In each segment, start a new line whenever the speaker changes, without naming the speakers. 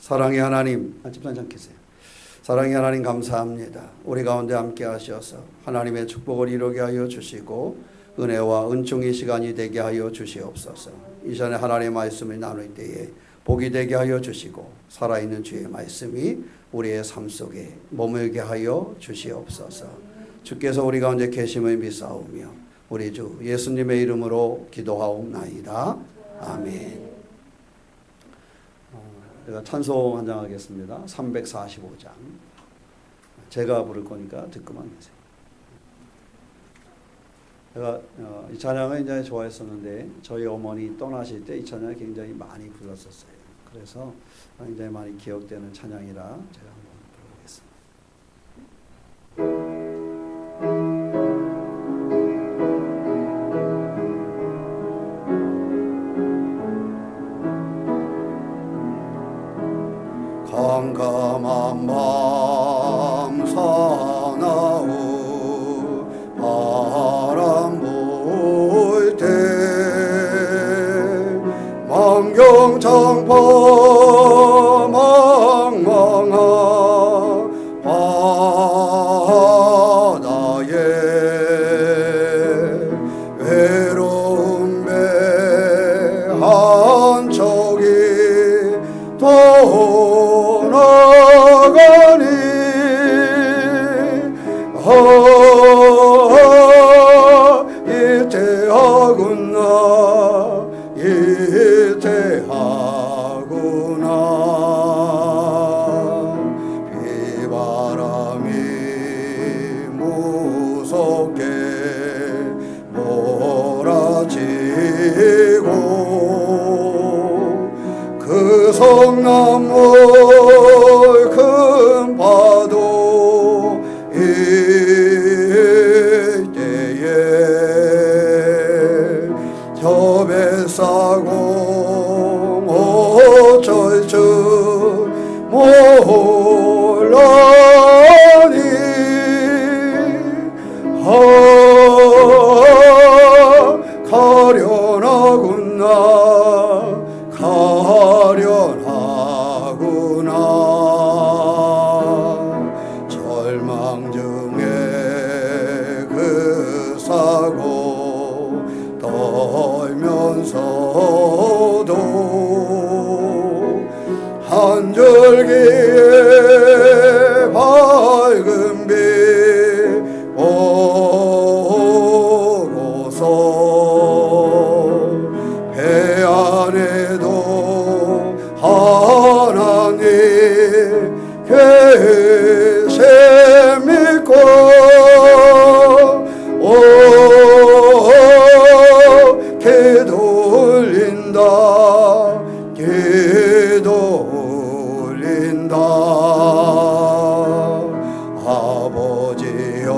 사랑의 하나님, 집사님 계세요. 사랑의 하나님 감사합니다. 우리 가운데 함께 하셔서 하나님의 축복을 이루게 하여 주시고 은혜와 은총의 시간이 되게 하여 주시옵소서. 이전에 하나님의 말씀을 나눌 때에 복이 되게 하여 주시고 살아있는 주의 말씀이 우리의 삶 속에 머물게 하여 주시옵소서. 주께서 우리 가운데 계심을 믿사오며 우리 주 예수님의 이름으로 기도하옵나이다. 아멘. 제가 찬송 한장 하겠습니다. 345장. 제가 부를 거니까 듣고만 계세요. 제가 이 찬양을 굉장히 좋아했었는데 저희 어머니 떠나실 때 이 찬양을 굉장히 많이 불렀었어요. 그래서 굉장히 많이 기억되는 찬양이라 제가 한번 불러보겠습니다. 깜깜한 밤 사나운 바람 불 때 만경창파 망망한 바다에 외로운 배 한 척이 떠나가니 이태하구나 이태하구나 비바람이 무섭게 몰아치고 그 성나물 큰 파도 이때에 저 뱃사공 어쩔 줄 몰라니 가련하구나 가련하구나 절망 중에 그 사고 떨면서도 한 줄기의 밝은 빛 보고서 배 안에도 하나님 계시 믿고 기도 올린다 기도 올린다 아버지여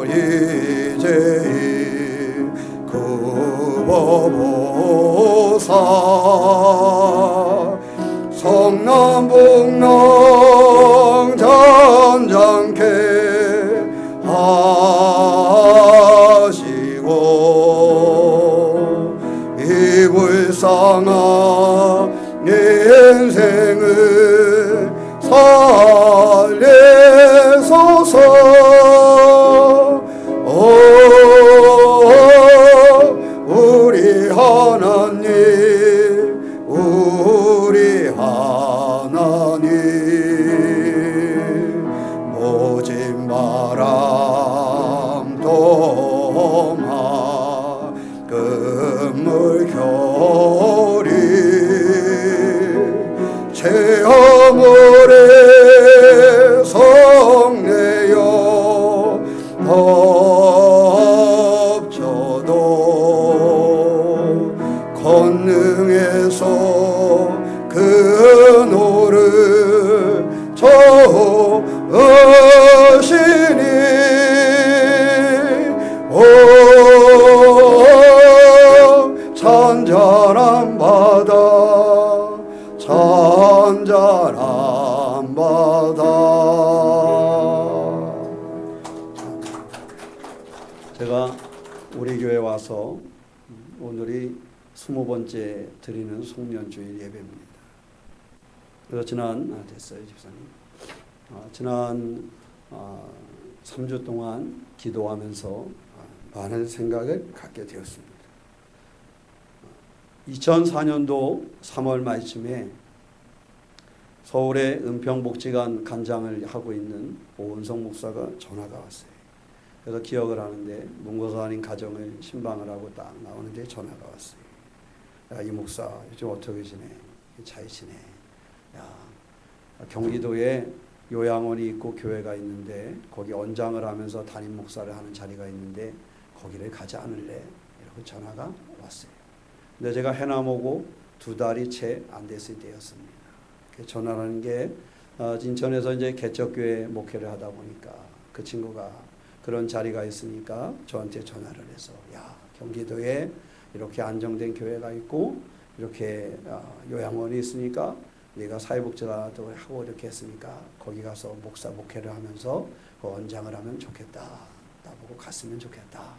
이제 굽어보사 성남북랑 잔잔케 하시고 이 불쌍한 인생을 살리소서 우리 하나님 우리 하나님 모진 바람 도마 끝물 겨울이 체험물에 성내여 덮쳐도 권능에서 그 노를 저으시니 오 잔잔한 바다 잔잔한 바다. 제가 우리 교회 와서 오늘이 20번째 드리는 송년주일 예배입니다. 그래서 됐어요 집사님. 지난 3주 동안 기도하면서 많은 생각을 갖게 되었습니다. 2004년도 3월 말쯤에 서울의 은평복지관 간장을 하고 있는 오은성 목사가 전화가 왔어요. 그래서 기억을 하는데 문고사님 가정을 신방을 하고 딱 나오는데 전화가 왔어요. 야, 이 목사 요즘 어떻게 지내? 잘 지내? 야, 경기도에 요양원이 있고 교회가 있는데 거기 원장을 하면서 담임 목사를 하는 자리가 있는데 거기를 가지 않을래? 이렇게 전화가 왔어요. 근데 제가 해남 오고 2달이 채 안 됐을 때였습니다. 전화라는 게 인천에서 이제 개척교회 목회를 하다 보니까 그 친구가 그런 자리가 있으니까 저한테 전화를 해서 야, 경기도에 이렇게 안정된 교회가 있고 이렇게 요양원이 있으니까 네가 사회복지사도 하고 이렇게 했으니까 거기 가서 목사 목회를 하면서 그 원장을 하면 좋겠다. 나보고 갔으면 좋겠다.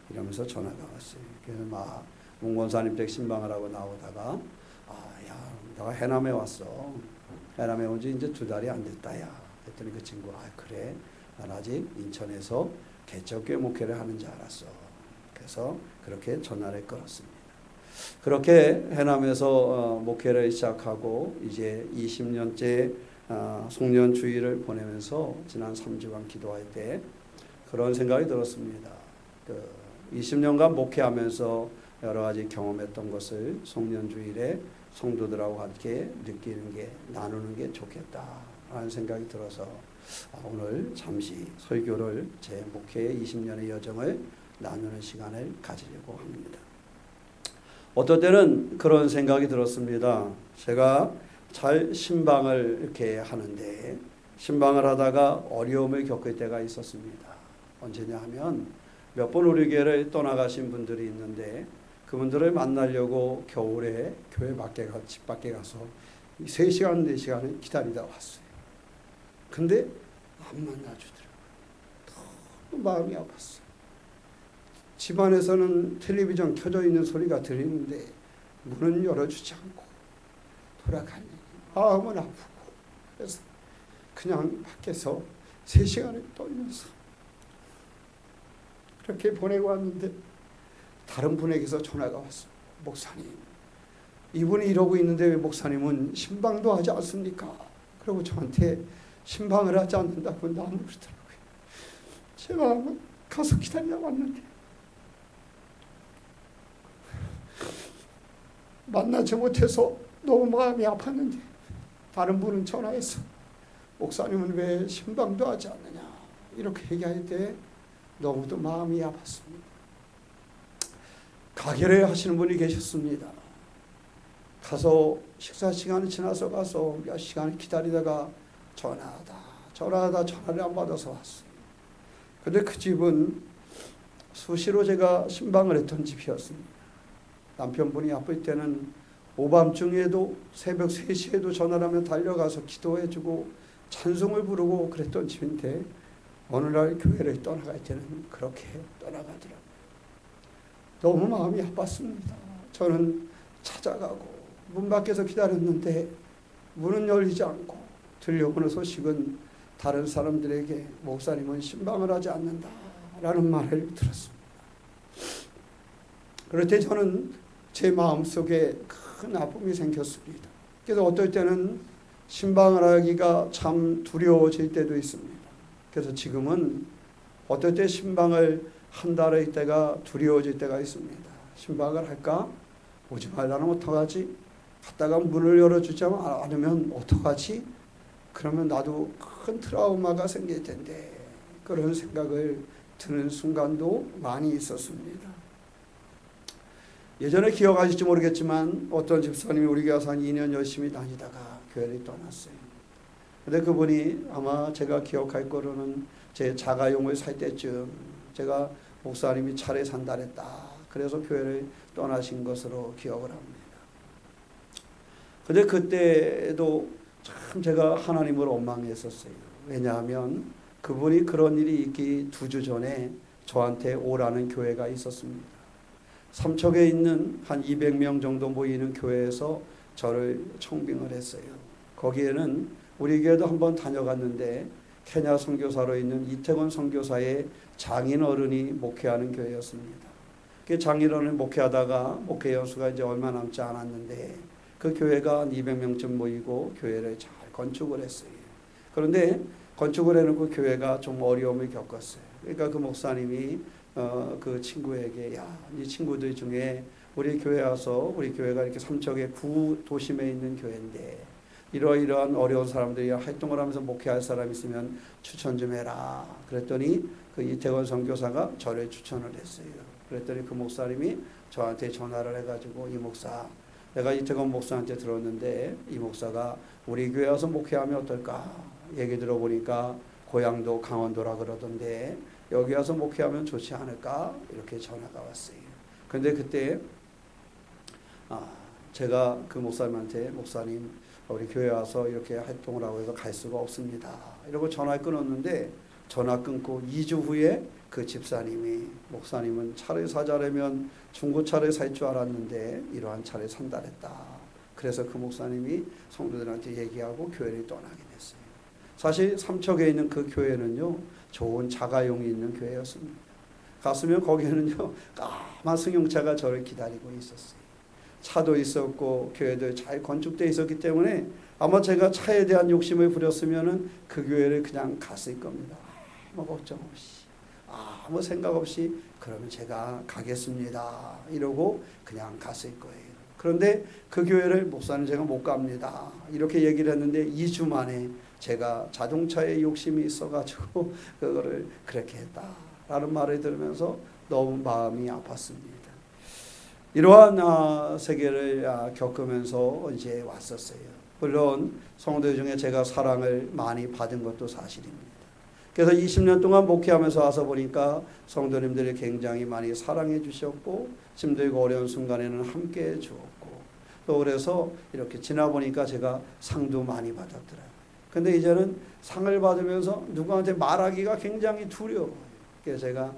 이러면서 전화가 왔어요. 그래서 막 문권사님 댁 신방을 하고 나오다가 야, 내가 해남에 왔어. 해남에 온 지 이제 2달이 안 됐다. 야. 했더니 그 친구가 그래. 난 아직 인천에서 개척교회 목회를 하는 줄 알았어. 그래서 그렇게 전화를 걸었습니다. 그렇게 해남에서 목회를 시작하고 이제 20년째 송년주의를 보내면서 지난 3주간 기도할 때 그런 생각이 들었습니다. 20년간 목회하면서 여러 가지 경험했던 것을 송년주일에 성도들하고 함께 느끼는 게 나누는 게 좋겠다라는 생각이 들어서 오늘 잠시 설교를 제 목회의 20년의 여정을 나누는 시간을 가지려고 합니다. 어떨 때는 그런 생각이 들었습니다. 제가 잘 신방을 이렇게 하는데 신방을 하다가 어려움을 겪을 때가 있었습니다. 언제냐 하면 몇 번 우리 교회를 떠나가신 분들이 있는데 그분들을 만나려고 겨울에 교회 밖에 집 밖에 가서 3시간, 4시간을 기다리다 왔어요. 근데 안 만나주더라고요. 너무 마음이 아팠어요. 집안에서는 텔레비전 켜져 있는 소리가 들리는데 문은 열어주지 않고 돌아가니 마음은 아프고 그래서 그냥 밖에서 3시간을 떨면서 그렇게 보내고 왔는데 다른 분에게서 전화가 왔어요. 목사님, 이분이 이러고 있는데 왜 목사님은 신방도 하지 않습니까? 그리고 저한테 신방을 하지 않는다고 나무르더라고요. 제 마음은 가서 기다려 왔는데 만나지 못해서 너무 마음이 아팠는데 다른 분은 전화해서 목사님은 왜 신방도 하지 않느냐 이렇게 얘기할 때 너무도 마음이 아팠습니다. 가게를 하시는 분이 계셨습니다. 가서 식사 시간이 지나서 가서 몇 시간을 기다리다가 전화하다 전화를 안 받아서 왔어요. 근데 그 집은 수시로 제가 신방을 했던 집이었습니다. 남편분이 아플 때는 오밤중에도 새벽 3시에도 전화를 하면 달려가서 기도해주고 찬송을 부르고 그랬던 집인데 어느 날 교회를 떠나갈 때는 그렇게 떠나가더라고요. 너무 마음이 아팠습니다. 저는 찾아가고 문 밖에서 기다렸는데 문은 열리지 않고 들려오는 소식은 다른 사람들에게 목사님은 신방을 하지 않는다라는 말을 들었습니다. 그럴 때 저는 제 마음속에 큰 아픔이 생겼습니다. 그래서 어떨 때는 신방을 하기가 참 두려워질 때도 있습니다. 그래서 지금은 어떨 때 신방을 한달의 때가 두려워질 때가 있습니다. 신방을 할까? 오지 말라면 어떡하지? 갔다가 문을 열어주지 않으면 어떡하지? 그러면 나도 큰 트라우마가 생길 텐데 그런 생각을 드는 순간도 많이 있었습니다. 예전에 기억하실지 모르겠지만 어떤 집사님이 우리 교회 한 2년 열심히 다니다가 교회를 떠났어요. 근데 그분이 아마 제가 기억할 거로는 제 자가용을 살 때쯤 제가 목사님이 차례 산달했다. 그래서 교회를 떠나신 것으로 기억을 합니다. 근데 그때도 참 제가 하나님을 원망했었어요. 왜냐하면 그분이 그런 일이 있기 2주 전에 저한테 오라는 교회가 있었습니다. 삼척에 있는 한 200명 정도 모이는 교회에서 저를 청빙을 했어요. 거기에는 우리 교회도 한번 다녀갔는데 케냐 선교사로 있는 이태권 선교사의 장인 어른이 목회하는 교회였습니다. 그 장인 어른이 목회하다가 목회 연수가 이제 얼마 남지 않았는데 그 교회가 한 200명쯤 모이고 교회를 잘 건축을 했어요. 그런데 건축을 해놓고 교회가 좀 어려움을 겪었어요. 그러니까 그 목사님이 그 친구에게 야, 이 친구들 중에 우리 교회 와서 우리 교회가 이렇게 삼척의 구도심에 있는 교회인데 이러이러한 어려운 사람들이 활동을 하면서 목회할 사람 있으면 추천 좀 해라. 그랬더니 그 이태권 선교사가 저를 추천을 했어요. 그랬더니 그 목사님이 저한테 전화를 해가지고 이 목사 내가 이태권 목사한테 들었는데 이 목사가 우리 교회 와서 목회하면 어떨까? 얘기 들어보니까 고향도 강원도라 그러던데 여기 와서 목회하면 좋지 않을까? 이렇게 전화가 왔어요. 근데 그때 제가 그 목사님한테 목사님 우리 교회 와서 이렇게 활동을 하고 해서 갈 수가 없습니다. 이러고 전화를 끊었는데 전화 끊고 2주 후에 그 집사님이 목사님은 차를 사자려면 중고차를 살 줄 알았는데 이러한 차를 산다랬다. 그래서 그 목사님이 성도들한테 얘기하고 교회를 떠나게 됐어요. 사실 삼척에 있는 그 교회는요 좋은 자가용이 있는 교회였습니다. 갔으면 거기에는요 까만 승용차가 저를 기다리고 있었어요. 차도 있었고 교회도 잘 건축되어 있었기 때문에 아마 제가 차에 대한 욕심을 부렸으면은 그 교회를 그냥 갔을 겁니다. 아무 걱정 없이 아무 생각 없이 그러면 제가 가겠습니다 이러고 그냥 갔을 거예요. 그런데 그 교회를 목사님 제가 못 갑니다 이렇게 얘기를 했는데 2주 만에 제가 자동차에 욕심이 있어가지고 그거를 그렇게 했다라는 말을 들으면서 너무 마음이 아팠습니다. 이러한 세계를 겪으면서 이제 왔었어요. 물론 성도들 중에 제가 사랑을 많이 받은 것도 사실입니다. 그래서 20년 동안 목회하면서 와서 보니까 성도님들이 굉장히 많이 사랑해 주셨고 힘들고 어려운 순간에는 함께 해 주었고 또 그래서 이렇게 지나보니까 제가 상도 많이 받았더라고요. 근데 이제는 상을 받으면서 누구한테 말하기가 굉장히 두려워요. 그래서 제가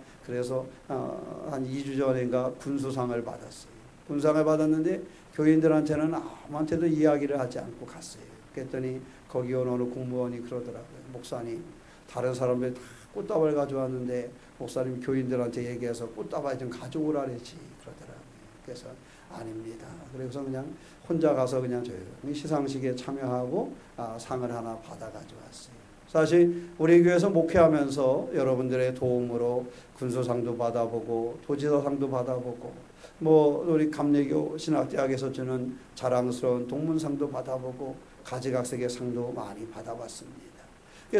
한 2주 전인가 군수상을 받았어요. 군상을 받았는데 교인들한테는 아무한테도 이야기를 하지 않고 갔어요. 그랬더니 거기 온 어느 공무원이 그러더라고요. 목사님 다른 사람들 다 꽃다발 가져왔는데 목사님 교인들한테 얘기해서 꽃다발 좀 가져오라 그랬지 그러더라고요. 그래서 아닙니다. 그래서 그냥 혼자 가서 그냥 조용히 시상식에 참여하고 상을 하나 받아 가져왔어요. 사실 우리 교회에서 목회하면서 여러분들의 도움으로 군수상도 받아보고 도지사상도 받아보고 우리 감리교 신학대학에서 주는 자랑스러운 동문상도 받아보고 가지각색의 상도 많이 받아봤습니다.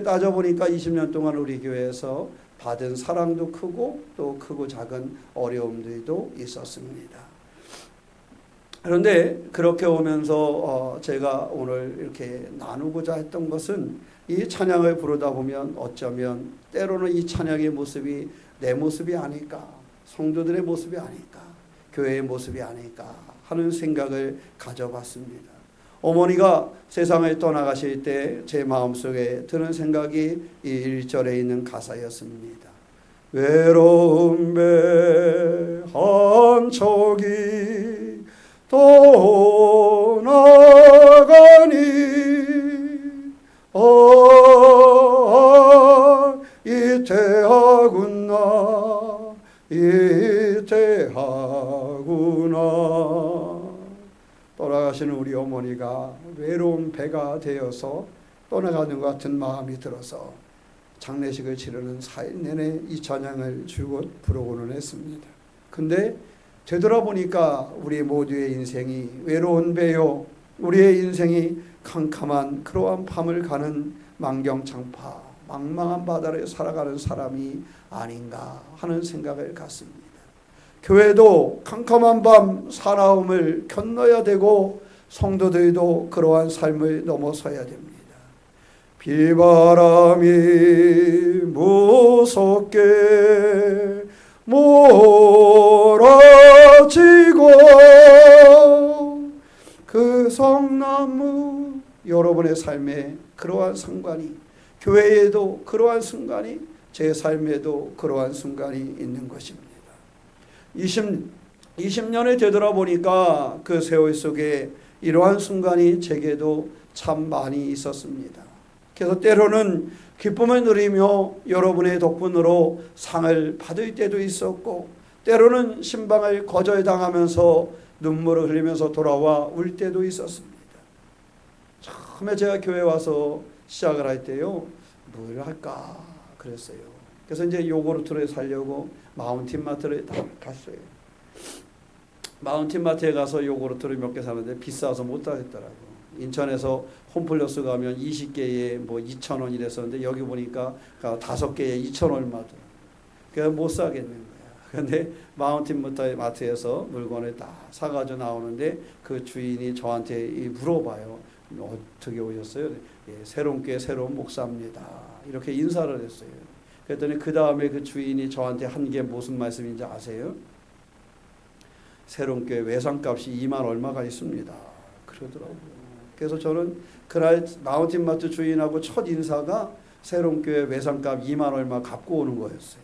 따져보니까 20년 동안 우리 교회에서 받은 사랑도 크고 또 크고 작은 어려움들도 있었습니다. 그런데 그렇게 오면서 제가 오늘 이렇게 나누고자 했던 것은 이 찬양을 부르다 보면 어쩌면 때로는 이 찬양의 모습이 내 모습이 아닐까, 성도들의 모습이 아닐까, 교회의 모습이 아닐까 하는 생각을 가져봤습니다. 어머니가 세상을 떠나가실 때 제 마음속에 드는 생각이 이 1절에 있는 가사였습니다. 외로운 배 한 척이 떠나가니 이태하구나 이태하구나. 돌아가시는 우리 어머니가 외로운 배가 되어서 떠나가는 것 같은 마음이 들어서 장례식을 치르는 4일 내내 이 찬양을 줄곧 부르고는 했습니다. 근데 되돌아보니까 우리 모두의 인생이 외로운 배요, 우리의 인생이 캄캄한 그러한 밤을 가는 만경창파 망망한 바다를 살아가는 사람이 아닌가 하는 생각을 갖습니다. 교회도 캄캄한 밤 사나움을 건너야 되고 성도들도 그러한 삶을 넘어서야 됩니다. 비바람이 무섭게 몰아치고 그 성나무 여러분의 삶에 그러한 순간이, 교회에도 그러한 순간이, 제 삶에도 그러한 순간이 있는 것입니다. 20년을 되돌아보니까 그 세월 속에 이러한 순간이 제게도 참 많이 있었습니다. 그래서 때로는 기쁨을 누리며 여러분의 덕분으로 상을 받을 때도 있었고, 때로는 신방을 거절당하면서 눈물을 흘리면서 돌아와 울 때도 있었습니다. 처음에 제가 교회 와서 시작을 할 때요, 뭘 할까 그랬어요. 그래서 이제 요구르트를 사려고 마운틴마트를 다 갔어요. 마운틴마트에 가서 요구르트를 몇 개 사는데 비싸서 못 사겠더라고. 인천에서 홈플러스 가면 20개에 뭐 2,000원 이랬었는데 여기 보니까 5개에 2,000 얼마더라고. 그래서 못 사겠는 거야. 근데 마운틴마트에서 물건을 다 사가지고 나오는데 그 주인이 저한테 물어봐요. 어떻게 오셨어요? 예, 새롬교회 새로운 목사입니다. 이렇게 인사를 했어요. 그랬더니 그 다음에 그 주인이 저한테 한 게 무슨 말씀인지 아세요? 새롬교회 외상값이 2만 얼마가 있습니다. 그러더라고요. 그래서 저는 그날 마운틴마트 주인하고 첫 인사가 새롬교회 외상값 2만 얼마 갚고 오는 거였어요.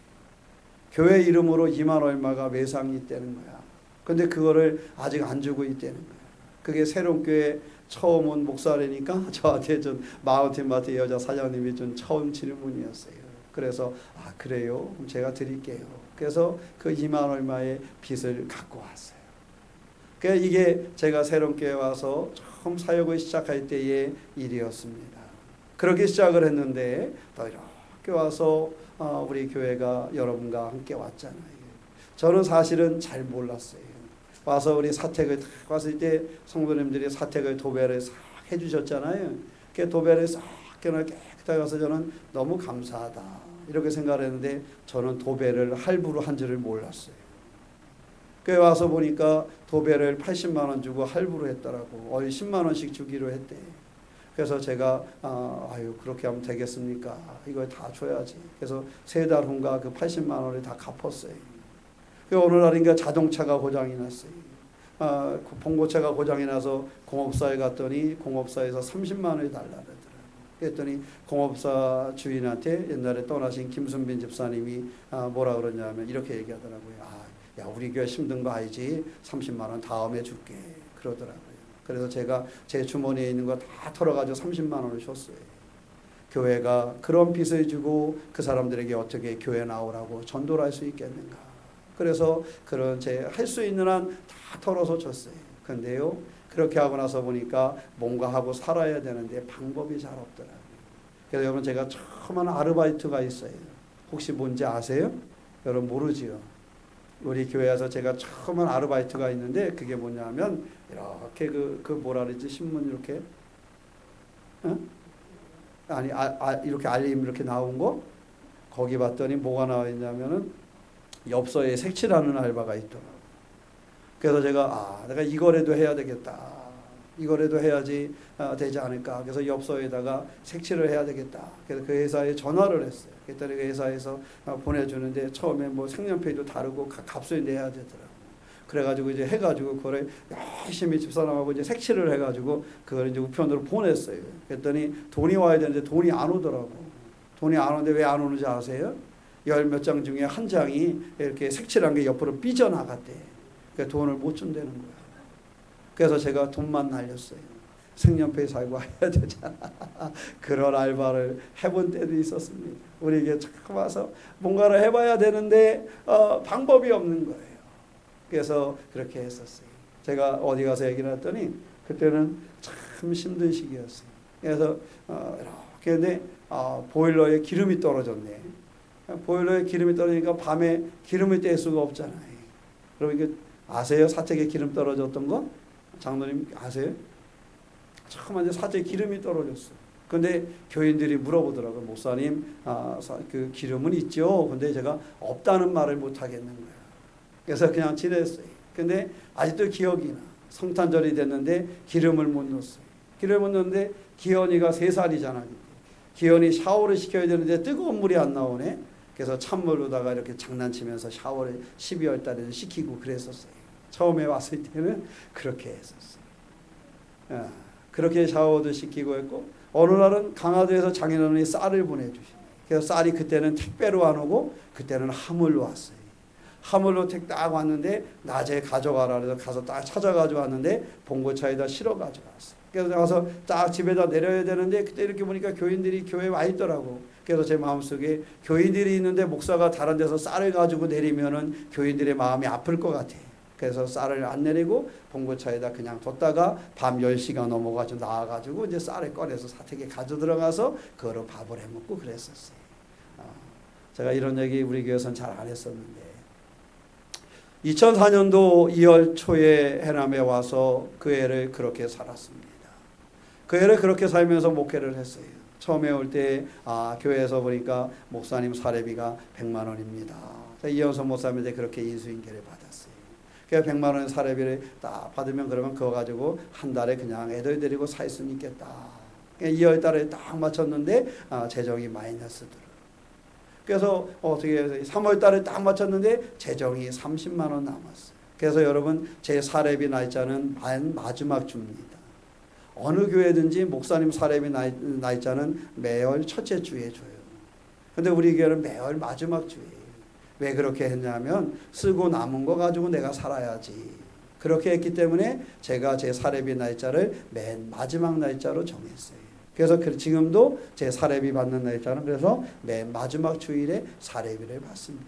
교회 이름으로 2만 얼마가 외상이 있다는 거야. 근데 그거를 아직 안 주고 있다는 거야. 그게 새롬교회 처음 온 목사라니까 저한테 좀 마운틴마트 여자 사장님이 좀 처음 질문이었어요. 그래서 그래요? 그럼 제가 드릴게요. 그래서 그 2만 얼마의 빚을 갖고 왔어요. 그러니까 이게 제가 새롬교회 와서 처음 사역을 시작할 때의 일이었습니다. 그렇게 시작을 했는데 또 이렇게 와서 우리 교회가 여러분과 함께 왔잖아요. 저는 사실은 잘 몰랐어요. 와서 우리 사택을 딱 왔을 때 성도님들이 사택을 도배를 싹 해주셨잖아요. 그 도배를 싹 깨끗하게 와서 저는 너무 감사하다 이렇게 생각을 했는데 저는 도배를 할부로 한 줄을 몰랐어요. 그 와서 보니까 도배를 80만 원 주고 할부로 했더라고. 10만 원씩 주기로 했대. 그래서 제가 그렇게 하면 되겠습니까? 이걸 다 줘야지. 그래서 3달 후인가 그 80만 원을 다 갚았어요. 그 어느 날인가 자동차가 고장이 났어요. 봉고차가 고장이 나서 공업사에 갔더니 공업사에서 30만 원이 달라 그러더라고요. 그랬더니 공업사 주인한테 옛날에 떠나신 김순빈 집사님이 뭐라 그러냐면 이렇게 얘기하더라고요. 야, 우리 교회 힘든 거 알지? 30만 원 다음에 줄게. 그러더라고요. 그래서 제가 제 주머니에 있는 거 다 털어가지고 30만 원을 줬어요. 교회가 그런 빚을 주고 그 사람들에게 어떻게 교회 나오라고 전도를 할 수 있겠는가. 그래서 그런 제 할 수 있는 한 다 털어서 줬어요. 근데요, 그렇게 하고 나서 보니까 뭔가 하고 살아야 되는데 방법이 잘 없더라고요. 그래서 여러분 제가 처음 한 아르바이트가 있어요. 혹시 뭔지 아세요? 여러분 모르지요? 우리 교회에서 제가 처음 한 아르바이트가 있는데 그게 뭐냐면 이렇게 그 뭐라 그러지? 신문 이렇게 이렇게 알림 이렇게 나온 거 거기 봤더니 뭐가 나와 있냐면은 엽서에 색칠하는 알바가 있더라고요. 그래서 제가 내가 이거라도 해야 되겠다. 이거라도 해야지 되지 않을까. 그래서 엽서에다가 색칠을 해야 되겠다. 그래서 그 회사에 전화를 했어요. 그랬더니 그 회사에서 보내주는데 처음에 뭐 색연필도 다르고 값을 내야 되더라고요. 그래가지고 이제 해가지고 그거를 열심히 집사람하고 이제 색칠을 해가지고 그걸 이제 우편으로 보냈어요. 그랬더니 돈이 와야 되는데 돈이 안 오더라고. 돈이 안 오는데 왜 안 오는지 아세요? 10몇 장 중에 한 장이 이렇게 색칠한 게 옆으로 삐져나갔대. 그러니까 돈을 못 준다는 거야. 그래서 제가 돈만 날렸어요. 색연필 사고 해야 되잖아. 그런 알바를 해본 때도 있었습니다. 우리에게 처음 와서 뭔가를 해봐야 되는데 방법이 없는 거예요. 그래서 그렇게 했었어요. 제가 어디 가서 얘기를 했더니 그때는 참 힘든 시기였어요. 그래서 이렇게 했는데 보일러에 기름이 떨어졌네. 보일러에 기름이 떨어지니까 밤에 기름을 뗄 수가 없잖아요. 그럼 이게 아세요? 사택에 기름 떨어졌던 거? 장로님 아세요? 처음 이제 사택에 기름이 떨어졌어요. 근데 교인들이 물어보더라고요. 목사님, 그 기름은 있죠? 근데 제가 없다는 말을 못 하겠는 거예요. 그래서 그냥 지냈어요. 근데 아직도 기억이 나. 성탄절이 됐는데 기름을 못 넣었어요. 기름을 못 넣었는데 기현이가 3살이잖아. 기현이 샤워를 시켜야 되는데 뜨거운 물이 안 나오네. 그래서 찬물로다가 이렇게 장난치면서 샤워를 12월 달에 시키고 그랬었어요. 처음에 왔을 때는 그렇게 했었어요. 그렇게 샤워도 시키고 했고, 어느 날은 강화도에서 장인어른이 쌀을 보내주시네요. 그래서 쌀이 그때는 택배로 안 오고 그때는 하물로 왔어요. 하물로 딱 왔는데 낮에 가져가라 그래서 가서 딱 찾아가지고 왔는데 봉고차에다 실어 가져왔어요. 그래서 가서 딱 집에다 내려야 되는데 그때 이렇게 보니까 교인들이 교회에 와 있더라고. 그래서 제 마음속에 교인들이 있는데 목사가 다른 데서 쌀을 가지고 내리면은 교인들의 마음이 아플 것 같아. 그래서 쌀을 안 내리고 봉고차에다 그냥 뒀다가 밤 10시가 넘어가지고 나와가지고 이제 쌀을 꺼내서 사택에 가져 들어가서 그거로 밥을 해 먹고 그랬었어요. 제가 이런 얘기 우리 교회에서는 잘 안 했었는데 2004년도 2월 초에 해남에 와서 그 해를 그렇게 살았습니다. 그 해를 그렇게 살면서 목회를 했어요. 처음에 올 때 교회에서 보니까 목사님 사례비가 100만 원입니다. 이현선 목사님한테 그렇게 인수인계를 받았어요. 그래서 100만 원 사례비를 딱 받으면 그러면 그거 가지고 한 달에 그냥 애들 데리고 살 수는 있겠다. 2월 달에 딱 맞췄는데 재정이 마이너스더라고요. 그래서 어떻게 해서 3월 달에 딱 맞췄는데 재정이 30만 원 남았어요. 그래서 여러분 제 사례비 날짜는 마지막 주입니다. 어느 교회든지 목사님 사례비 날짜는 매월 첫째 주에 줘요. 근데 우리 교회는 매월 마지막 주예요. 왜 그렇게 했냐면 쓰고 남은 거 가지고 내가 살아야지. 그렇게 했기 때문에 제가 제 사례비 날짜를 맨 마지막 날짜로 정했어요. 그래서 지금도 제 사례비 받는 날짜는 그래서 맨 마지막 주일에 사례비를 받습니다.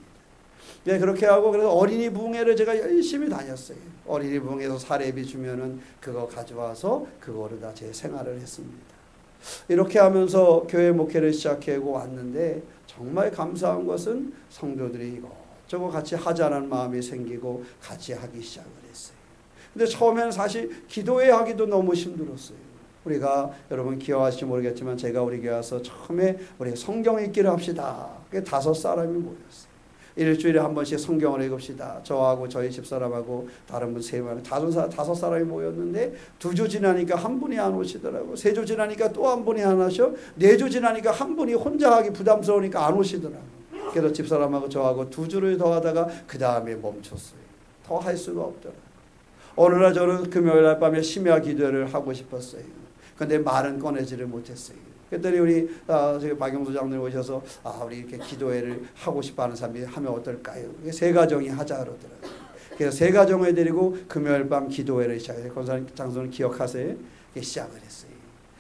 네, 그렇게 하고 그래서 어린이 부흥회를 제가 열심히 다녔어요. 어린이 부흥회에서 사례비 주면은 그거 가져와서 그거를 다 제 생활을 했습니다. 이렇게 하면서 교회 목회를 시작하고 왔는데 정말 감사한 것은 성도들이 이것저것 같이 하자는 마음이 생기고 같이 하기 시작을 했어요. 근데 처음에는 사실 기도회 하기도 너무 힘들었어요. 우리가 여러분 기억하실지 모르겠지만 제가 우리 교회 와서 처음에 우리 성경 읽기를 합시다. 그게 5사람이 모였어요. 일주일에 한 번씩 성경을 읽읍시다. 저하고 저희 집사람하고 다른 분 3명, 5사람이 모였는데 2주 지나니까 한 분이 안 오시더라고. 3주 지나니까 또 한 분이 안 오셔. 4주 지나니까 한 분이 혼자 하기 부담스러우니까 안 오시더라고. 그래서 집사람하고 저하고 2주를 더 하다가 그 다음에 멈췄어요. 더 할 수가 없더라고. 어느 날 저는 금요일 날 밤에 심야 기도를 하고 싶었어요. 근데 말은 꺼내지를 못했어요. 그랬더니 우리 박영수 장로님 오셔서 우리 이렇게 기도회를 하고 싶어하는 사람이 하면 어떨까요? 세 가정이 하자 그러더라고요. 그래서 세 가정을 데리고 금요일 밤 기도회를 시작해요. 권사님 장소는 기억하세요? 시작을 했어요.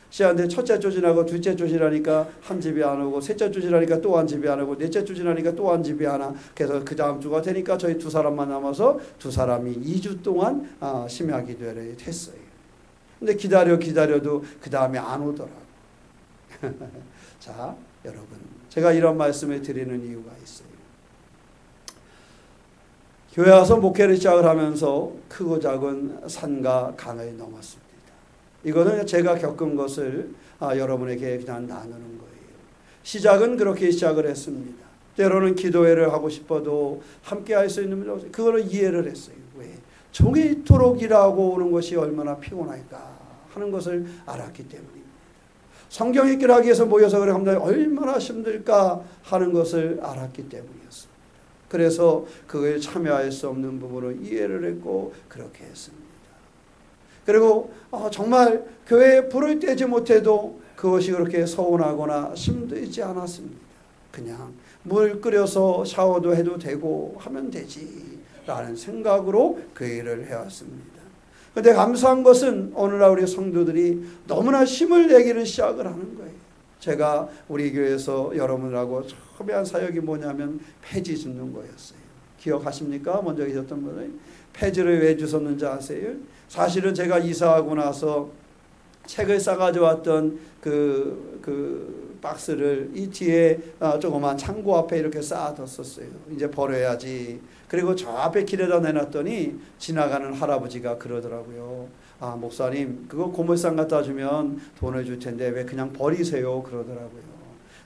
시작하는데 첫째 주 지나고 둘째 주 지나니까 한 집이 안 오고 셋째 주 지나니까 또 한 집이 안 오고 넷째 주 지나니까 또 한 집이 안 와. 그래서 그 다음 주가 되니까 저희 2사람만 남아서 2사람이 2주 동안 심야 기도회를 했어요. 근데 기다려도 그 다음에 안 오더라고요. 자, 여러분, 제가 이런 말씀을 드리는 이유가 있어요. 교회 와서 목회를 시작을 하면서 크고 작은 산과 강을 넘었습니다. 이거는 제가 겪은 것을 여러분에게 그냥 나누는 거예요. 시작은 그렇게 시작을 했습니다. 때로는 기도회를 하고 싶어도 함께 할 수 있는 분이 그거를 이해를 했어요. 왜? 종일토록 일하고 오는 것이 얼마나 피곤할까 하는 것을 알았기 때문입니다. 성경 읽기를 하기 위해서 모여서 그래 합니다. 얼마나 힘들까 하는 것을 알았기 때문이었습니다. 그래서 그거에 참여할 수 없는 부분을 이해를 했고 그렇게 했습니다. 그리고 정말 교회에 불을 떼지 못해도 그것이 그렇게 서운하거나 힘들지 않았습니다. 그냥 물 끓여서 샤워도 해도 되고 하면 되지라는 생각으로 그 일을 해왔습니다. 그런데 감사한 것은 오늘날 우리 성도들이 너무나 힘을 내기를 시작을 하는 거예요. 제가 우리 교회에서 여러분들하고 처음에 한 사역이 뭐냐면 폐지 줍는 거였어요. 기억하십니까? 먼저 계셨던 분들. 폐지를 왜 주셨는지 아세요? 사실은 제가 이사하고 나서 책을 싸가지고 왔던 그 박스를 이 뒤에 조그만 창고 앞에 이렇게 쌓아뒀었어요. 이제 버려야지. 그리고 저 앞에 길에다 내놨더니 지나가는 할아버지가 그러더라고요. 목사님 그거 고물상 갖다 주면 돈을 줄 텐데 왜 그냥 버리세요 그러더라고요.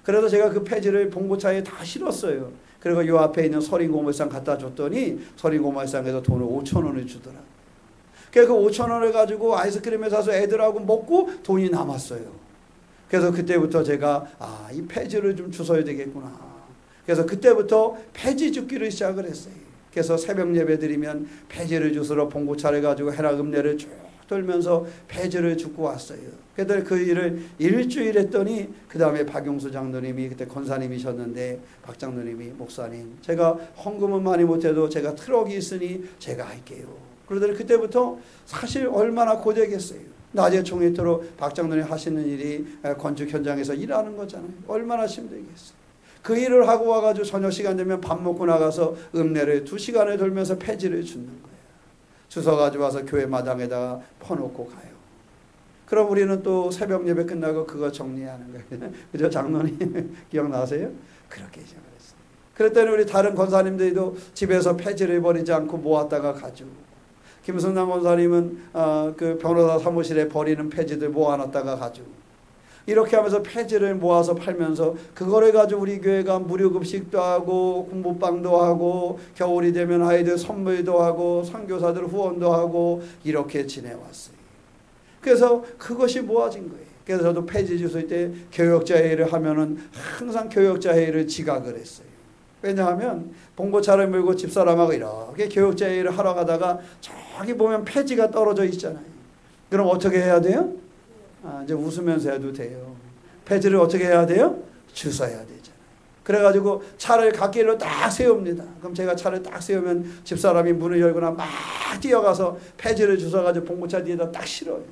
그래서 제가 그 폐지를 봉고차에 다 실었어요. 그리고 요 앞에 있는 서린 고물상 갖다 줬더니 서린 고물상에서 돈을 5,000원을 주더라고요. 그래서 그 5,000원을 가지고 아이스크림을 사서 애들하고 먹고 돈이 남았어요. 그래서 그때부터 제가 이 폐지를 좀 주워야 되겠구나. 그래서 그때부터 폐지 줍기를 시작을 했어요. 그래서 새벽 예배 드리면 폐지를 주스러 봉고차를 가지고 해락읍내를 쭉 돌면서 폐지를 줍고 왔어요. 그래서 그 일을 일주일 했더니 그 다음에 박용수 장로님이 그때 권사님이셨는데 박 장로님이 목사님 제가 헌금은 많이 못해도 제가 트럭이 있으니 제가 할게요. 그러더니 그때부터 사실 얼마나 고되겠어요. 낮에 종이토록 박장로님 하시는 일이 건축 현장에서 일하는 거잖아요. 얼마나 힘들겠어요. 그 일을 하고 와가지고 저녁 시간 되면 밥 먹고 나가서 읍내를 2시간을 돌면서 폐지를 줍는 거예요. 주워 가지고 와서 교회 마당에다가 퍼놓고 가요. 그럼 우리는 또 새벽 예배 끝나고 그거 정리하는 거예요. 그죠? 장로님 기억나세요? 그렇게 시작했어요. 그랬더니 우리 다른 권사님들도 집에서 폐지를 버리지 않고 모았다가 가지고, 김승남 권사님은 그 변호사 사무실에 버리는 폐지들 모아놨다가 가지고, 이렇게 하면서 폐지를 모아서 팔면서 그거를 가지고 우리 교회가 무료급식도 하고 공부방도 하고 겨울이 되면 아이들 선물도 하고 선교사들 후원도 하고 이렇게 지내왔어요. 그래서 그것이 모아진 거예요. 그래서 저도 폐지 주소일 때 교역자 회의를 하면은 항상 교역자 회의를 지각을 했어요. 왜냐하면 봉고차를 몰고 집사람하고 이렇게 교역자 회의를 하러 가다가 저기 보면 폐지가 떨어져 있잖아요. 그럼 어떻게 해야 돼요? 이제 웃으면서 해도 돼요. 폐지를 어떻게 해야 돼요? 주워야 되잖아요. 그래가지고 차를 갓길로 딱 세웁니다. 그럼 제가 차를 딱 세우면 집사람이 문을 열거나 막 뛰어가서 폐지를 주워가지고 봉고차 뒤에다 딱 실어요.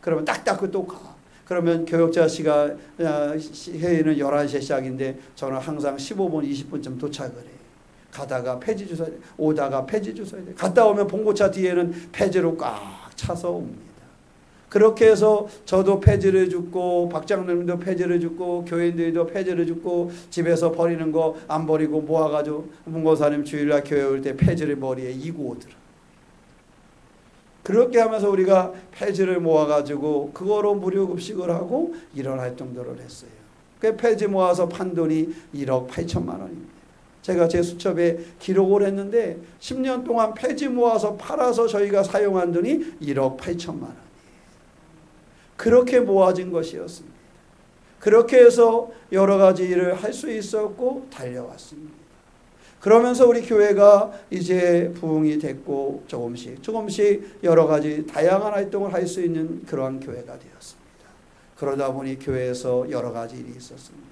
그러면 딱 닫고 또 가. 그러면 교역자 씨가 회의는 11시에 시작인데 저는 항상 15분, 20분쯤 도착을 해요. 가다가 폐지 주워야 돼. 오다가 폐지 주워야 돼. 갔다 오면 봉고차 뒤에는 폐지로 꽉 차서 옵니다. 그렇게 해서 저도 폐지를 줍고 박장로님도 폐지를 줍고 교인들도 폐지를 줍고 집에서 버리는 거 안 버리고 모아가지고 문고사님 주일날 교회 올 때 폐지를 머리에 이고 오더라. 그렇게 하면서 우리가 폐지를 모아가지고 그거로 무료급식을 하고 이런 활동들을 했어요. 그 폐지 모아서 판 돈이 1억 8천만 원입니다. 제가 제 수첩에 기록을 했는데 10년 동안 폐지 모아서 팔아서 저희가 사용한 돈이 1억 8천만 원. 그렇게 모아진 것이었습니다. 그렇게 해서 여러 가지 일을 할 수 있었고 달려왔습니다. 그러면서 우리 교회가 이제 부흥이 됐고 조금씩 여러 가지 다양한 활동을 할 수 있는 그러한 교회가 되었습니다. 그러다 보니 교회에서 여러 가지 일이 있었습니다.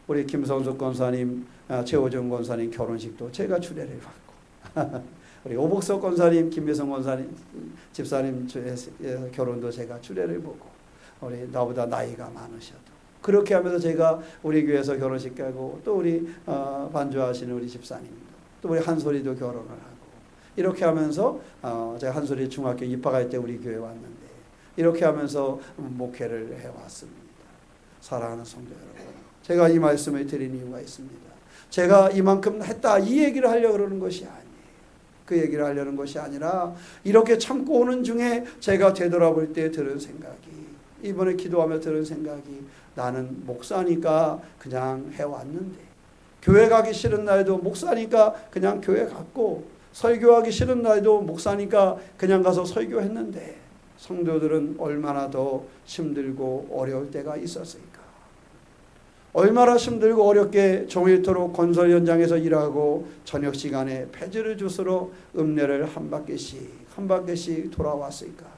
우리 김성숙 권사님, 최호정 권사님 결혼식도 제가 주례를 받고 우리 오복석 권사님, 김미성 권사님, 집사님 결혼도 제가 주례를 보고 우리 나보다 나이가 많으셔도 그렇게 하면서 제가 우리 교회에서 결혼식 가고 또 우리 반주하시는 우리 집사님도 또 우리 한솔이도 결혼을 하고 이렇게 하면서 제가 한솔이 중학교 입학할 때 우리 교회 왔는데 이렇게 하면서 목회를 해왔습니다. 사랑하는 성도 여러분, 제가 이 말씀을 드린 이유가 있습니다. 제가 이만큼 했다 이 얘기를 하려고 그러는 것이 아니에요. 그 얘기를 하려는 것이 아니라 이렇게 참고 오는 중에 제가 되돌아볼 때 들은 생각이, 이번에 기도하며 들은 생각이, 나는 목사니까 그냥 해왔는데 교회 가기 싫은 날도 목사니까 그냥 교회 갔고 설교하기 싫은 날도 목사니까 그냥 가서 설교했는데 성도들은 얼마나 더 힘들고 어려울 때가 있었을까? 얼마나 힘들고 어렵게 종일토록 건설 현장에서 일하고 저녁 시간에 폐지를 주스러 읍내를 한 바퀴씩 돌아왔을까?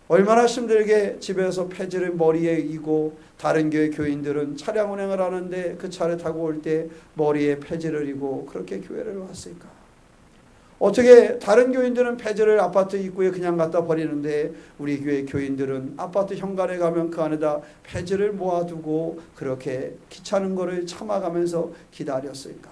얼마나 힘들게 집에서 폐지를 머리에 이고 다른 교회 교인들은 차량 운행을 하는데 그 차를 타고 올 때 머리에 폐지를 이고 그렇게 교회를 왔을까? 어떻게 다른 교인들은 폐지를 아파트 입구에 그냥 갖다 버리는데 우리 교회 교인들은 아파트 현관에 가면 그 안에다 폐지를 모아두고 그렇게 귀찮은 거를 참아가면서 기다렸을까?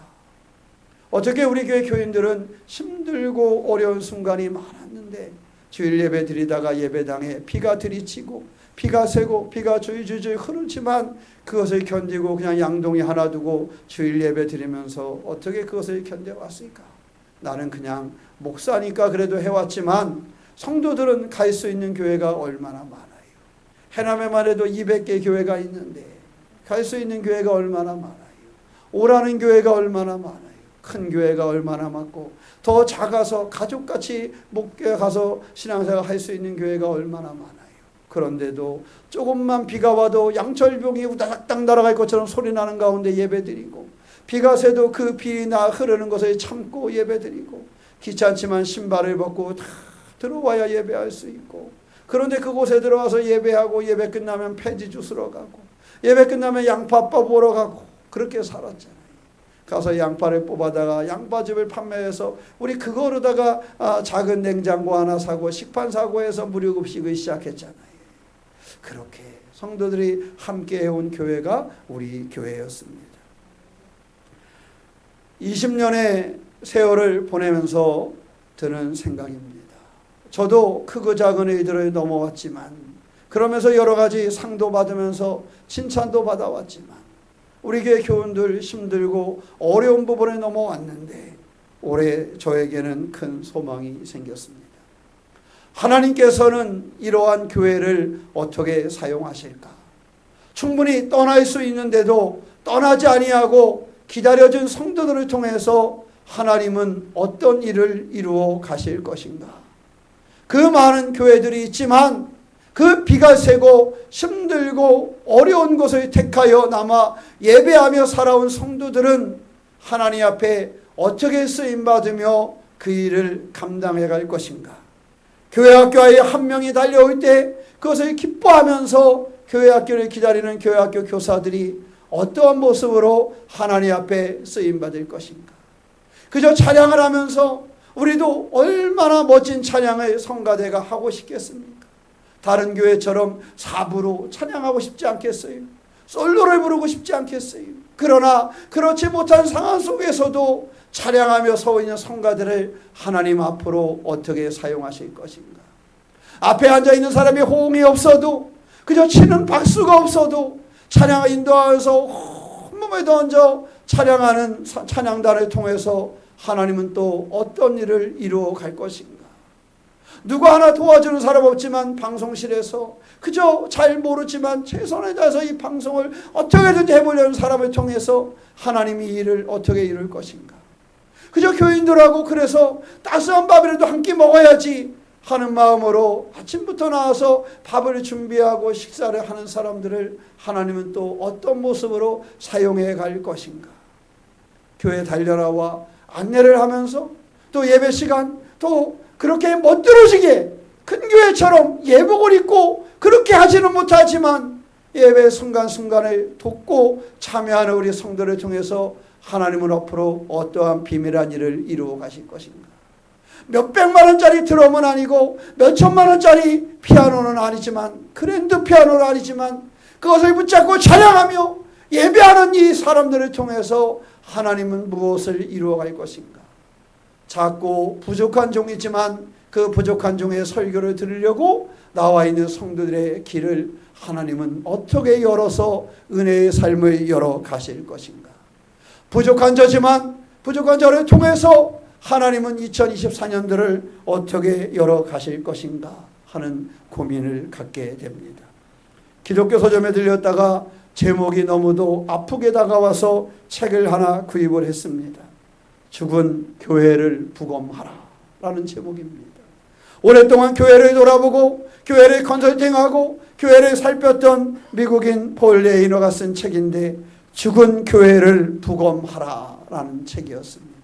어떻게 우리 교회 교인들은 힘들고 어려운 순간이 많았는데 주일 예배 드리다가 예배당에 비가 들이치고 비가 새고 비가 줄줄줄 흐르지만 그것을 견디고 그냥 양동이 하나 두고 주일 예배 드리면서 어떻게 그것을 견뎌왔을까? 나는 그냥 목사니까 그래도 해왔지만 성도들은 갈 수 있는 교회가 얼마나 많아요. 해남에만 해도 200개 교회가 있는데 갈 수 있는 교회가 얼마나 많아요. 오라는 교회가 얼마나 많아요. 큰 교회가 얼마나 많고 더 작아서 가족같이 목교에 가서 신앙생활 할 수 있는 교회가 얼마나 많아요. 그런데도 조금만 비가 와도 양철병이 우다닥 날아갈 것처럼 소리 나는 가운데 예배드리고 비가 새도 그 비나 흐르는 것을 참고 예배드리고 귀찮지만 신발을 벗고 다 들어와야 예배할 수 있고 그런데 그곳에 들어와서 예배하고 예배 끝나면 폐지 주스러 가고 예배 끝나면 양파 뽑으러 가고 그렇게 살았잖아요. 가서 양파를 뽑아다가 양파즙을 판매해서 우리 그거로다가 작은 냉장고 하나 사고 식판 사고 해서 무료급식을 시작했잖아요. 그렇게 성도들이 함께 해온 교회가 우리 교회였습니다. 20년의 세월을 보내면서 드는 생각입니다. 저도 크고 작은 일들을 넘어왔지만, 그러면서 여러 가지 상도 받으면서 칭찬도 받아왔지만, 우리 교회 교원들 힘들고 어려운 부분에 넘어왔는데 올해 저에게는 큰 소망이 생겼습니다. 하나님께서는 이러한 교회를 어떻게 사용하실까? 충분히 떠날 수 있는데도 떠나지 아니하고 기다려준 성도들을 통해서 하나님은 어떤 일을 이루어 가실 것인가? 그 많은 교회들이 있지만 그 비가 새고 힘들고 어려운 곳을 택하여 남아 예배하며 살아온 성도들은 하나님 앞에 어떻게 쓰임받으며 그 일을 감당해 갈 것인가? 교회학교에 한 명이 달려올 때 그것을 기뻐하면서 교회학교를 기다리는 교회학교 교사들이 어떠한 모습으로 하나님 앞에 쓰임받을 것인가? 그저 찬양을 하면서 우리도 얼마나 멋진 찬양을 성가대가 하고 싶겠습니까? 다른 교회처럼 사부로 찬양하고 싶지 않겠어요? 솔로를 부르고 싶지 않겠어요? 그러나 그렇지 못한 상황 속에서도 찬양하며 서 있는 성가들을 하나님 앞으로 어떻게 사용하실 것인가? 앞에 앉아있는 사람이 호응이 없어도, 그저 치는 박수가 없어도 찬양을 인도하면서 온몸을 던져 찬양하는 찬양단을 통해서 하나님은 또 어떤 일을 이루어 갈 것인가? 누구 하나 도와주는 사람 없지만 방송실에서 그저 잘 모르지만 최선을 다해서 이 방송을 어떻게든지 해보려는 사람을 통해서 하나님이 이 일을 어떻게 이룰 것인가? 그저 교인들하고 그래서 따스한 밥이라도 한 끼 먹어야지 하는 마음으로 아침부터 나와서 밥을 준비하고 식사를 하는 사람들을 하나님은 또 어떤 모습으로 사용해 갈 것인가? 교회 달려라와 안내를 하면서 또 예배 시간 또 그렇게 멋들어지게 큰 교회처럼 예복을 입고 그렇게 하지는 못하지만 예배 순간순간을 돕고 참여하는 우리 성도를 통해서 하나님은 앞으로 어떠한 비밀한 일을 이루어 가실 것인가? 몇백만 원짜리 드럼은 아니고 몇천만 원짜리 피아노는 아니지만, 그랜드 피아노는 아니지만 그것을 붙잡고 찬양하며 예배하는 이 사람들을 통해서 하나님은 무엇을 이루어 갈 것인가? 작고 부족한 종이지만 그 부족한 종의 설교를 들으려고 나와 있는 성도들의 길을 하나님은 어떻게 열어서 은혜의 삶을 열어 가실 것인가? 부족한 저지만 부족한 저를 통해서 하나님은 2024년도를 어떻게 열어 가실 것인가 하는 고민을 갖게 됩니다. 기독교 서점에 들렸다가 제목이 너무도 아프게 다가와서 책을 하나 구입을 했습니다. 죽은 교회를 부검하라 라는 제목입니다. 오랫동안 교회를 돌아보고 교회를 컨설팅하고 교회를 살폈던 미국인 폴 레이너가 쓴 책인데 죽은 교회를 부검하라 라는 책이었습니다.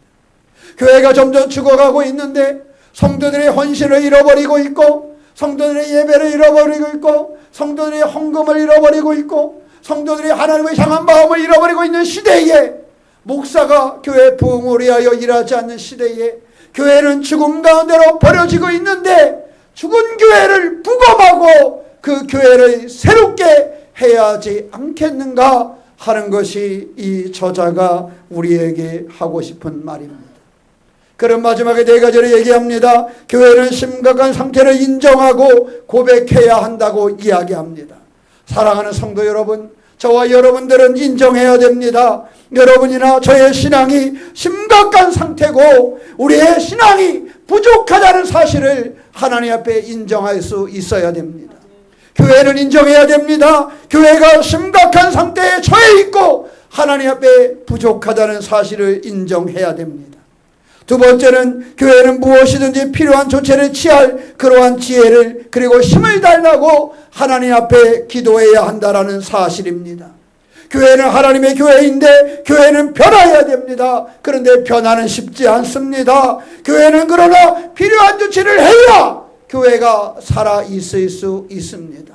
교회가 점점 죽어가고 있는데 성도들의 헌신을 잃어버리고 있고 성도들의 예배를 잃어버리고 있고 성도들의 헌금을 잃어버리고 있고 성도들이 하나님을 향한 마음을 잃어버리고 있는 시대에, 목사가 교회 부흥을 위하여 일하지 않는 시대에 교회는 죽음 가운데로 버려지고 있는데 죽은 교회를 부검하고 그 교회를 새롭게 해야 하지 않겠는가 하는 것이 이 저자가 우리에게 하고 싶은 말입니다. 그런 마지막에 네 가지를 얘기합니다. 교회는 심각한 상태를 인정하고 고백해야 한다고 이야기합니다. 사랑하는 성도 여러분, 저와 여러분들은 인정해야 됩니다. 여러분이나 저의 신앙이 심각한 상태고 우리의 신앙이 부족하다는 사실을 하나님 앞에 인정할 수 있어야 됩니다. 교회는 인정해야 됩니다. 교회가 심각한 상태에 처해 있고 하나님 앞에 부족하다는 사실을 인정해야 됩니다. 두 번째는 교회는 무엇이든지 필요한 조치를 취할 그러한 지혜를 그리고 힘을 달라고 하나님 앞에 기도해야 한다는 사실입니다. 교회는 하나님의 교회인데 교회는 변화해야 됩니다. 그런데 변화는 쉽지 않습니다. 교회는 그러나 필요한 조치를 해야 교회가 살아있을 수 있습니다.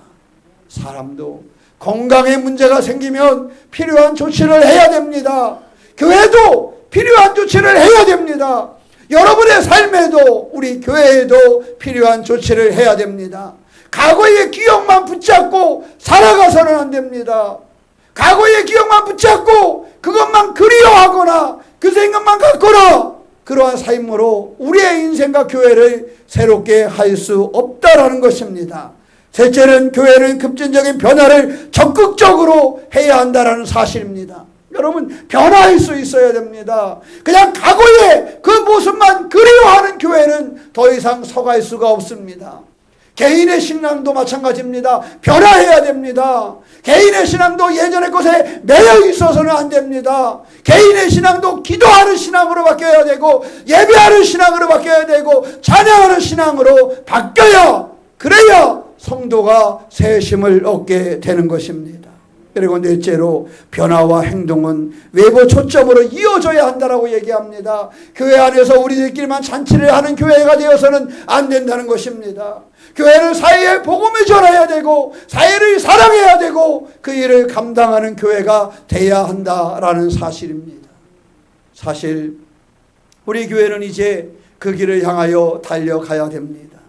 사람도 건강에 문제가 생기면 필요한 조치를 해야 됩니다. 교회도 필요한 조치를 해야 됩니다. 여러분의 삶에도 우리 교회에도 필요한 조치를 해야 됩니다. 과거의 기억만 붙잡고 살아가서는 안 됩니다. 과거의 기억만 붙잡고 그것만 그리워하거나 그 생각만 갖거나 그러한 삶으로 우리의 인생과 교회를 새롭게 할 수 없다라는 것입니다. 셋째는 교회는 급진적인 변화를 적극적으로 해야 한다는 사실입니다. 여러분, 변화할 수 있어야 됩니다. 그냥 과거의 그 모습만 그리워하는 교회는 더 이상 서갈 수가 없습니다. 개인의 신앙도 마찬가지입니다. 변화해야 됩니다. 개인의 신앙도 예전의 것에 매여 있어서는 안 됩니다. 개인의 신앙도 기도하는 신앙으로 바뀌어야 되고 예배하는 신앙으로 바뀌어야 되고 찬양하는 신앙으로 바뀌어야, 그래야 성도가 새 힘을 얻게 되는 것입니다. 그리고 넷째로 변화와 행동은 외부 초점으로 이어져야 한다라고 얘기합니다. 교회 안에서 우리들끼리만 잔치를 하는 교회가 되어서는 안 된다는 것입니다. 교회는 사회에 복음을 전해야 되고 사회를 사랑해야 되고 그 일을 감당하는 교회가 돼야 한다라는 사실입니다. 사실 우리 교회는 이제 그 길을 향하여 달려가야 됩니다.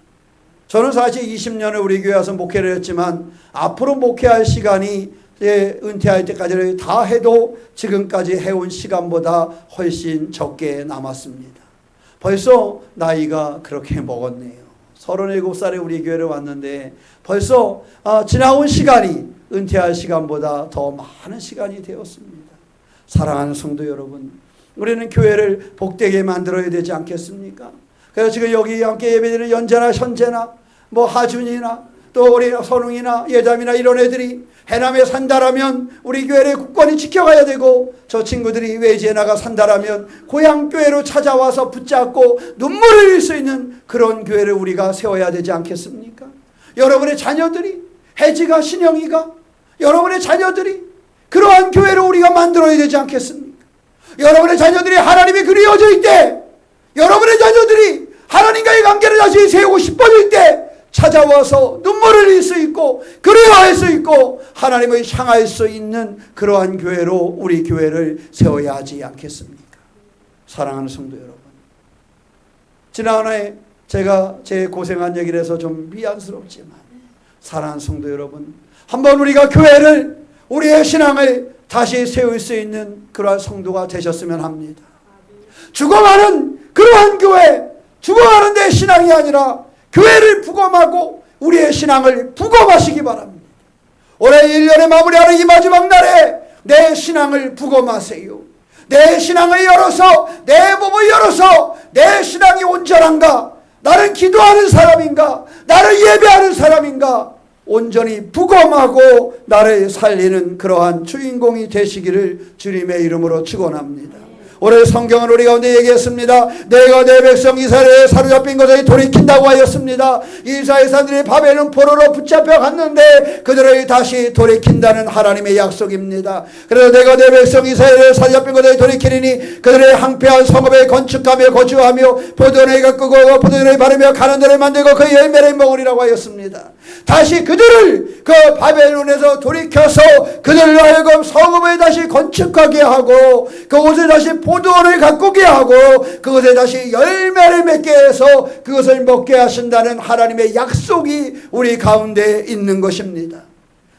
저는 사실 20년을 우리 교회 와서 목회를 했지만 앞으로 목회할 시간이 은퇴할 때까지를 다 해도 지금까지 해온 시간보다 훨씬 적게 남았습니다. 벌써 나이가 그렇게 먹었네요. 37살에 우리 교회를 왔는데 벌써 지나온 시간이 은퇴할 시간보다 더 많은 시간이 되었습니다. 사랑하는 성도 여러분, 우리는 교회를 복되게 만들어야 되지 않겠습니까? 그래서 지금 여기 함께 예배드리는 연재나 현재나 하준이나 또 우리 선웅이나 예담이나 이런 애들이 해남에 산다라면 우리 교회를 굳건히 지켜가야 되고, 저 친구들이 외지에 나가 산다라면 고향 교회로 찾아와서 붙잡고 눈물을 흘릴 수 있는 그런 교회를 우리가 세워야 되지 않겠습니까? 여러분의 자녀들이, 혜지가, 신영이가, 여러분의 자녀들이 그러한 교회를 우리가 만들어야 되지 않겠습니까? 여러분의 자녀들이 하나님이 그리워질 때, 여러분의 자녀들이 하나님과의 관계를 다시 세우고 싶어질 때 찾아와서 눈물을 흘릴 수 있고 그리워할 수 있고 하나님을 향할 수 있는 그러한 교회로 우리 교회를 세워야 하지 않겠습니까? 사랑하는 성도 여러분, 지난해 제가 제 고생한 얘기를 해서 좀 미안스럽지만 사랑하는 성도 여러분, 한번 우리가 교회를, 우리의 신앙을 다시 세울 수 있는 그러한 성도가 되셨으면 합니다. 죽어가는 그러한 교회, 죽어가는 내 신앙이 아니라 교회를 부검하고 우리의 신앙을 부검하시기 바랍니다. 올해 1년의 마무리하는 이 마지막 날에 내 신앙을 부검하세요. 내 신앙을 열어서, 내 몸을 열어서 내 신앙이 온전한가, 나는 기도하는 사람인가, 나를 예배하는 사람인가 온전히 부검하고 나를 살리는 그러한 주인공이 되시기를 주님의 이름으로 축원합니다. 올해 성경은 우리 가운데 얘기했습니다. 내가 내 백성 이스라엘에 사로잡힌 것을 돌이킨다고 하였습니다. 이스라엘 사람들이 바벨론 포로로 붙잡혀 갔는데 그들을 다시 돌이킨다는 하나님의 약속입니다. 그래서 내가 내 백성 이스라엘에 사로잡힌 것을 돌이키리니 그들의 황폐한 성읍에 건축하며 거주하며 포도나무를 끄고 포도주를 바르며 가는 데를 만들고 그 열매를 먹으리라고 하였습니다. 다시 그들을 그 바벨론에서 돌이켜서 그들로 하여금 성읍을 다시 건축하게 하고 그곳에 다시 포도원을 가꾸게 하고 그것에 다시 열매를 맺게 해서 그것을 먹게 하신다는 하나님의 약속이 우리 가운데 있는 것입니다.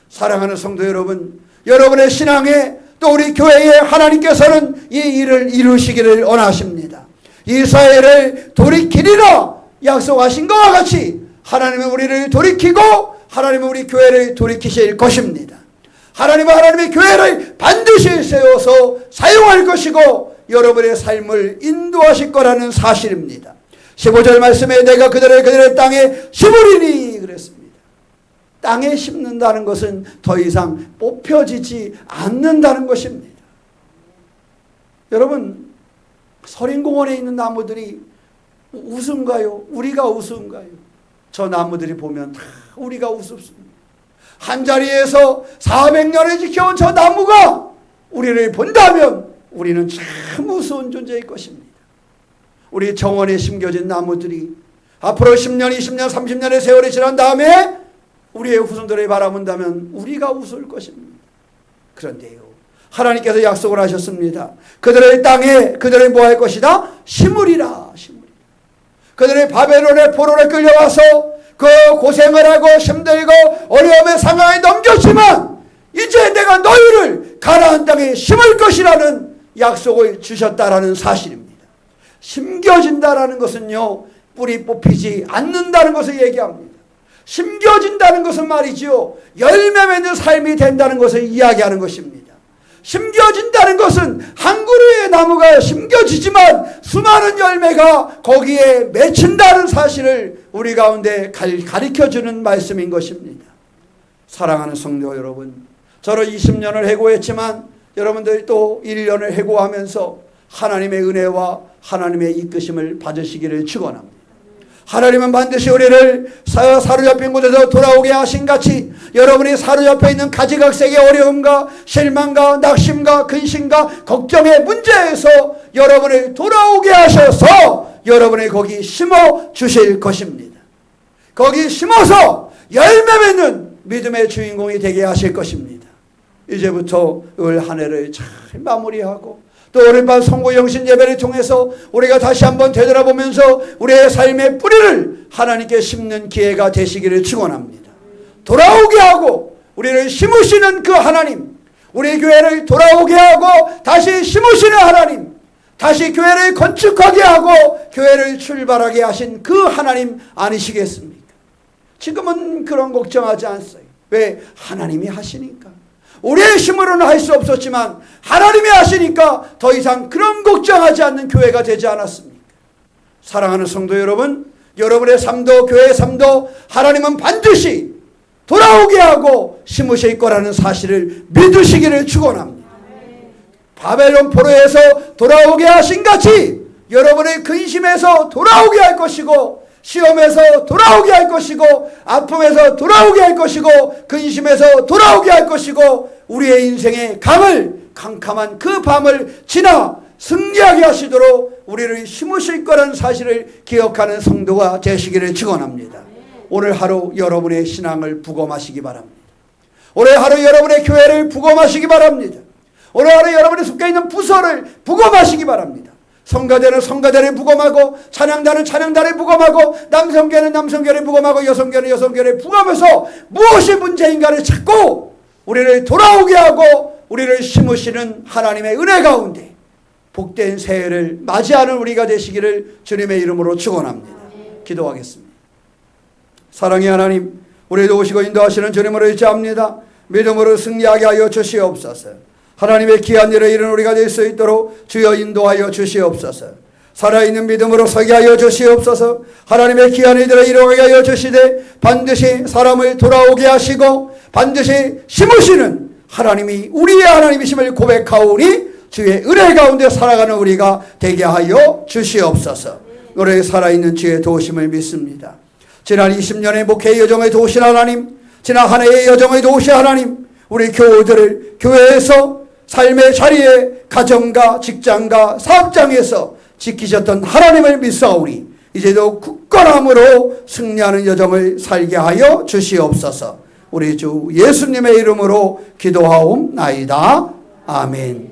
사랑하는 성도 여러분, 여러분의 신앙에 또 우리 교회에 하나님께서는 이 일을 이루시기를 원하십니다. 이스라엘을 돌이키리라 약속하신 것과 같이 하나님은 우리를 돌이키고 하나님은 우리 교회를 돌이키실 것입니다. 하나님은 하나님의 교회를 반드시 세워서 사용할 것이고 여러분의 삶을 인도하실 거라는 사실입니다. 15절 말씀에 내가 그들의 땅에 심으리니 그랬습니다. 땅에 심는다는 것은 더 이상 뽑혀지지 않는다는 것입니다. 여러분, 서린공원에 있는 나무들이 우스운가요? 우리가 우스운가요? 저 나무들이 보면 다 우리가 우습습니다. 한자리에서 400년을 지켜온 저 나무가 우리를 본다면 우리는 참 우스운 존재일 것입니다. 우리 정원에 심겨진 나무들이 앞으로 10년, 20년, 30년의 세월이 지난 다음에 우리의 후손들을 바라본다면 우리가 우스울 것입니다. 그런데요, 하나님께서 약속을 하셨습니다. 그들의 땅에 그들이 뭐 할 것이다? 심으리라. 그들이 바벨론의 포로에 끌려와서 그 고생을 하고 힘들고 어려움의 상황에 넘겼지만 이제 내가 너희를 가나안 땅에 심을 것이라는 약속을 주셨다라는 사실입니다. 심겨진다라는 것은요, 뿌리 뽑히지 않는다는 것을 얘기합니다. 심겨진다는 것은 말이죠, 열매 맺는 삶이 된다는 것을 이야기하는 것입니다. 심겨진다는 것은 한 그루의 나무가 심겨지지만 수많은 열매가 거기에 맺힌다는 사실을 우리 가운데 가르쳐주는 말씀인 것입니다. 사랑하는 성도 여러분, 저는 20년을 해고했지만 여러분들이 또 1년을 해고하면서 하나님의 은혜와 하나님의 이끄심을 받으시기를 축원합니다. 하나님은 반드시 우리를 사로잡힌 곳에서 돌아오게 하신 같이 여러분이 사로잡혀 있는 가지각색의 어려움과 실망과 낙심과 근심과 걱정의 문제에서 여러분을 돌아오게 하셔서 여러분을 거기 심어 주실 것입니다. 거기 심어서 열매 맺는 믿음의 주인공이 되게 하실 것입니다. 이제부터 올 한 해를 잘 마무리하고 또 오늘 밤 성고 영신 예배를 통해서 우리가 다시 한번 되돌아보면서 우리의 삶의 뿌리를 하나님께 심는 기회가 되시기를 축원합니다. 돌아오게 하고 우리를 심으시는 그 하나님, 우리 교회를 돌아오게 하고 다시 심으시는 하나님, 다시 교회를 건축하게 하고 교회를 출발하게 하신 그 하나님 아니시겠습니까? 지금은 그런 걱정하지 않어요. 왜? 하나님이 하시니까. 우리의 힘으로는 할 수 없었지만 하나님이 하시니까 더 이상 그런 걱정하지 않는 교회가 되지 않았습니까? 사랑하는 성도 여러분, 여러분의 삶도 교회의 삶도 하나님은 반드시 돌아오게 하고 심으실 거라는 사실을 믿으시기를 축원합니다. 바벨론 포로에서 돌아오게 하신 같이 여러분의 근심에서 돌아오게 할 것이고 시험에서 돌아오게 할 것이고 아픔에서 돌아오게 할 것이고 근심에서 돌아오게 할 것이고 우리의 인생의 캄캄한 그 밤을 지나 승리하게 하시도록 우리를 심으실 거라는 사실을 기억하는 성도가 되시기를 축원합니다. 오늘 하루 여러분의 신앙을 부검하시기 바랍니다. 오늘 하루 여러분의 교회를 부검하시기 바랍니다. 오늘 하루 여러분이 속해 있는 부서를 부검하시기 바랍니다. 성가대는 성가대를 부검하고 찬양단은 찬양단을 부검하고 남성교회는 남성교회를 부검하고 여성교회는 여성교회를 부검해서 무엇이 문제인가를 찾고 우리를 돌아오게 하고 우리를 심으시는 하나님의 은혜 가운데 복된 새해를 맞이하는 우리가 되시기를 주님의 이름으로 축원합니다. 기도하겠습니다. 사랑의 하나님, 우리도 오시고 인도하시는 주님으로 의지합니다. 믿음으로 승리하게 하여 주시옵소서. 하나님의 귀한 일을 이룬 우리가 될 수 있도록 주여 인도하여 주시옵소서. 살아있는 믿음으로 서게 하여 주시옵소서. 하나님의 귀한 일들을 이루게 하여 주시되 반드시 사람을 돌아오게 하시고 반드시 심으시는 하나님이 우리의 하나님이심을 고백하오니 주의 은혜 가운데 살아가는 우리가 되게 하여 주시옵소서. 우리의 살아있는 주의 도우심을 믿습니다. 지난 20년의 목회의 여정을 도우신 하나님, 지난 한 해의 여정을 도우신 하나님, 우리 교우들을 교회에서 삶의 자리에 가정과 직장과 사업장에서 지키셨던 하나님을 믿사오니 이제도 굳건함으로 승리하는 여정을 살게 하여 주시옵소서. 우리 주 예수님의 이름으로 기도하옵나이다. 아멘.